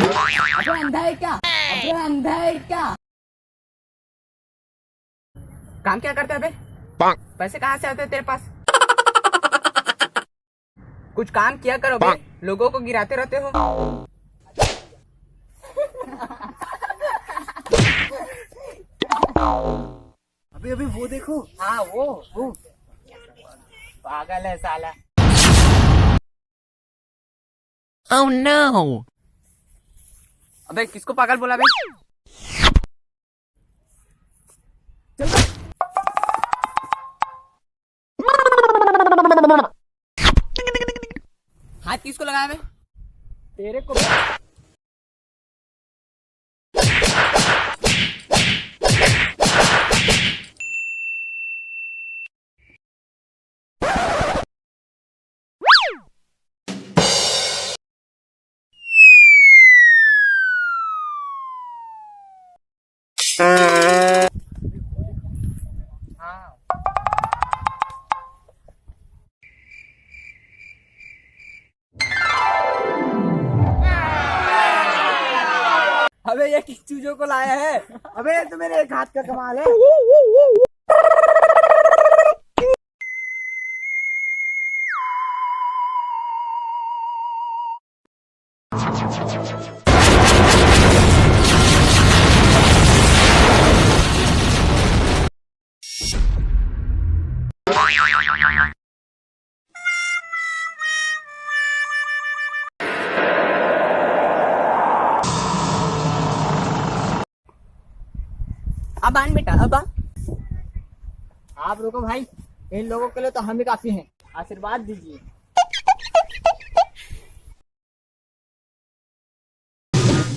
अबे अंधा है क्या? अबे अंधा है क्या? काम क्या करते है बे? पैसे कहाँ से आते हैं तेरे पास? कुछ काम किया करो बे, लोगों को गिराते रहते हो। अबे अबे वो देखो। हाँ वो पागल है साला। Oh no! अबे किसको पागल बोला बे? हाथ किसको लगाया बे? तेरे को। अबे ये किस चीजों को लाया है? अबे तो मेरे एक हाथ का कमाल है। अब आन बेटा, अब आ। आप रुको भाई, इन लोगों के लिए तो हम ही काफी हैं। आशीर्वाद दीजिए।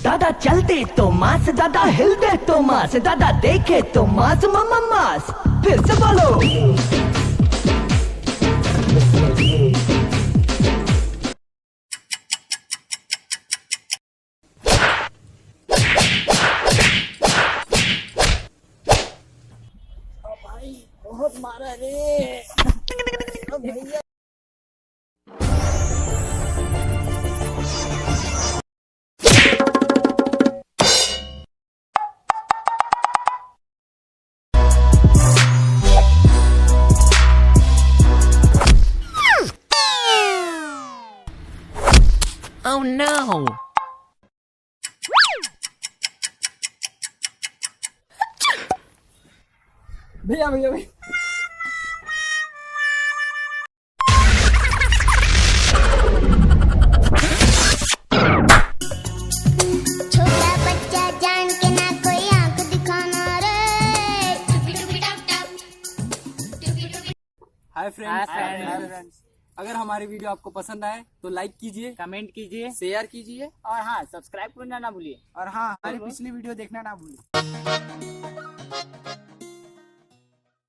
दादा चलते तो मास, दादा हिलते तो मास, दादा देखे तो मास मम्मा मास। फिर से बोलो। भाई बहुत मारा रे। भैया Oh no! भैया भैया भैया। छोटा बच्चा जान के ना कोई आंख दिखाना रे। हाय फ्रेंड्स, अगर हमारी वीडियो आपको पसंद आए तो लाइक कीजिए, कमेंट कीजिए शेयर कीजिए। और हाँ सब्सक्राइब करना ना भूलिए। और हाँ हमारी पिछली वीडियो देखना ना भूलिए।